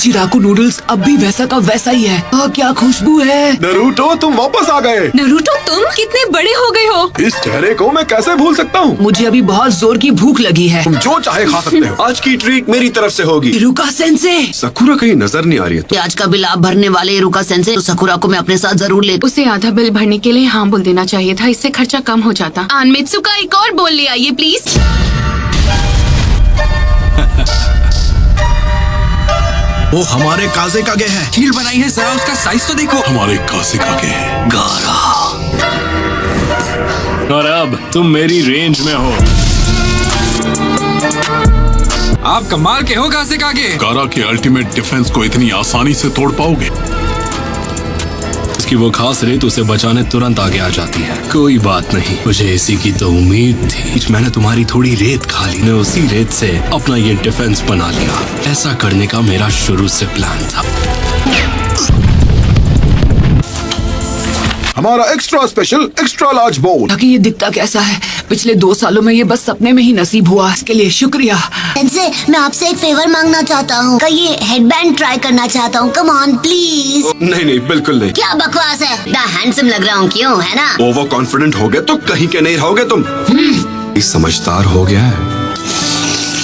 चिराकू noodles अब भी वैसा का वैसा ही है। क्या खुशबू है। नरूटो तुम वापस आ गए। नरूटो तुम कितने बड़े हो गए हो। इस चेहरे को मैं कैसे भूल सकता हूँ। मुझे अभी बहुत जोर की भूख लगी है। तुम जो चाहे खा सकते हो। आज की ट्रीट मेरी तरफ से होगी। इरुका सेंसे। सकुरा कहीं नजर नहीं आ रही है। तो आज का बिल आप भरने वाले इरुका सेंसे, तो सकुरा को मैं अपने साथ जरूर ले। उसे आधा बिल भरने के लिए हाँ बोल देना चाहिए था, इससे खर्चा कम हो जाता। आनमित्सुका एक और बोल ले आइए प्लीज। वो हमारे काजे कागे है। शील बनाई है, जरा उसका साइज तो देखो। हमारे काजे कागे है। गारा। और अब तुम मेरी रेंज में हो। आप कमाल के हो कासे कागे। गारा के अल्टीमेट डिफेंस को इतनी आसानी से तोड़ पाओगे? इसकी वो खास रेत उसे बचाने तुरंत आगे आ जाती है। कोई बात नहीं, मुझे इसी की तो उम्मीद थी। मैंने तुम्हारी थोड़ी रेत खा ली, मैं उसी रेत से अपना ये डिफेंस बना लिया। ऐसा करने का मेरा शुरू से प्लान था। हमारा एक्स्ट्रा स्पेशल एक्स्ट्रा लार्ज बोल। ताकि ये दिखता कैसा है। पिछले 2 सालों में ये बस सपने में ही नसीब हुआ। इसके लिए शुक्रिया। सेंसे, मैं आपसे एक फेवर मांगना चाहता हूँ। का ये हेडबैंड ट्राई करना चाहता हूँ। Come on please. नहीं बिल्कुल नहीं। क्या बकवास है। द हैंडसम लग रहा हूँ, क्यों है ना। ओवर कॉन्फिडेंट हो गए तो कहीं के नहीं रहोगे तुम। समझदार हो गया है।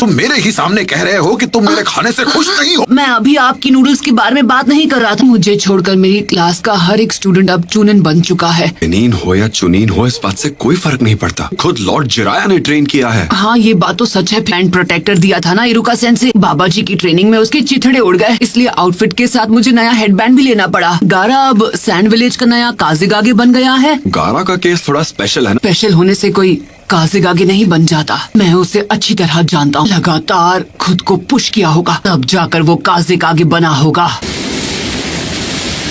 तुम मेरे ही सामने कह रहे हो कि तुम मेरे खाने से खुश नहीं हो। मैं अभी आपकी नूडल्स के बारे में बात नहीं कर रहा था। मुझे छोड़कर मेरी क्लास का हर एक स्टूडेंट अब चुनिन बन चुका है। चुनीन हो या चुनीन हो, इस बात से कोई फर्क नहीं पड़ता। खुद लॉर्ड जिराया ने ट्रेन किया है। हाँ ये बात तो सच है। प्लांट प्रोटेक्टर दिया था ना इरुका सेंसे। बाबा जी की ट्रेनिंग में उसके चिथड़े उड़ गए, इसलिए आउटफिट के साथ मुझे नया हेडबैंड भी लेना पड़ा। गारा अब सैंड विलेज का नया काज़ेगागे बन गया है। गारा का केस थोड़ा स्पेशल है ना। स्पेशल होने से कोई काज़ेगागे नहीं बन जाता। मैं उसे अच्छी तरह जानता हूँ। लगातार खुद को पुश किया होगा, तब जाकर वो काज़ेगागे बना होगा।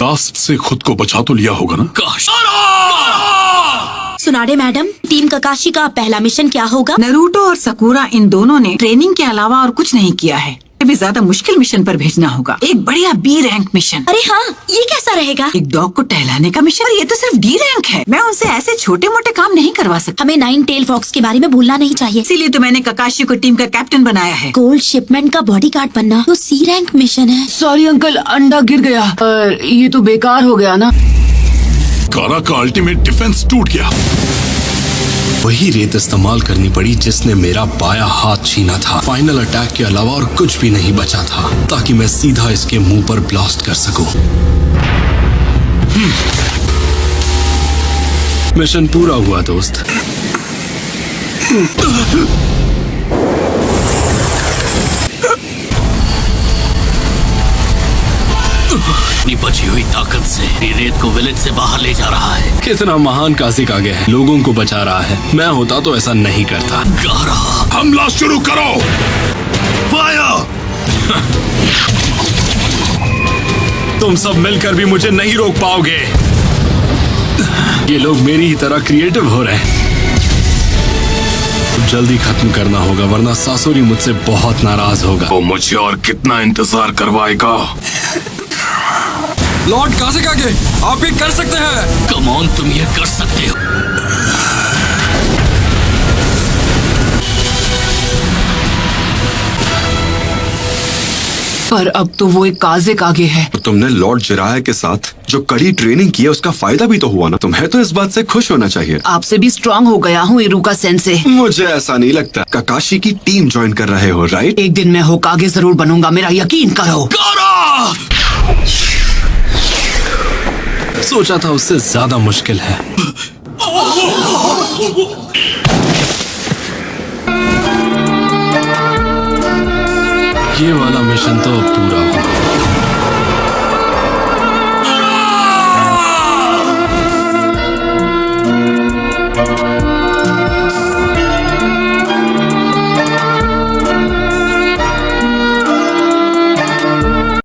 लास्ट से खुद को बचा तो लिया होगा ना। सुनाडे मैडम, टीम ककाशी का पहला मिशन क्या होगा? नरूटो और सकुरा इन दोनों ने ट्रेनिंग के अलावा और कुछ नहीं किया है। भी ज्यादा मुश्किल मिशन पर भेजना होगा। एक बढ़िया बी रैंक मिशन। अरे हाँ, ये कैसा रहेगा? एक डॉग को टहलाने का मिशन। और ये तो सिर्फ डी रैंक है। मैं उनसे ऐसे छोटे मोटे काम नहीं करवा सकता। हमें 9 टेल फॉक्स के बारे में भूलना नहीं चाहिए। इसीलिए तो मैंने ककाशी को टीम का कैप्टन बनाया है। गोल्ड शिपमेंट का बॉडीगार्ड बनना तो सी रैंक मिशन है। सॉरी अंकल, अंडा गिर गया। पर ये तो बेकार हो गया ना। गारा का अल्टीमेट डिफेंस टूट गया। वही रेत इस्तेमाल करनी पड़ी जिसने मेरा बायां हाथ छीना था। फाइनल अटैक के अलावा और कुछ भी नहीं बचा था, ताकि मैं सीधा इसके मुंह पर ब्लास्ट कर सकूं। मिशन पूरा हुआ दोस्त। अपनी बची हुई ताकत से रेत को विलेज से बाहर ले जा रहा है। कितना महान काज़ेगागे है, लोगों को बचा रहा है। मैं होता तो ऐसा नहीं करता। गारा, हमला शुरू करो। फायर! तुम सब मिलकर भी मुझे नहीं रोक पाओगे। ये लोग मेरी ही तरह क्रिएटिव हो रहे हैं। जल्दी खत्म करना होगा, वरना सासुरी मुझसे बहुत नाराज होगा। वो मुझे और कितना इंतजार करवाएगा। लॉर्ड काज़ेकागे, आप ये कर सकते हैं। कम ऑन, तुम ये कर सकते हो। पर अब तो वो एक काज़ेगागे है। तो तुमने लॉर्ड जिराया के साथ जो कड़ी ट्रेनिंग की है, उसका फायदा भी तो हुआ ना। तुम्हें तो इस बात से खुश होना चाहिए। आपसे भी स्ट्रांग हो गया हूँ इरुका सेंसे। मुझे ऐसा नहीं लगता। ककाशी की टीम ज्वाइन कर रहे हो, राइट? एक दिन मैं होकागे जरूर बनूंगा, मेरा यकीन करो। सोचा था उससे ज्यादा मुश्किल है। ये वाला मिशन तो पूरा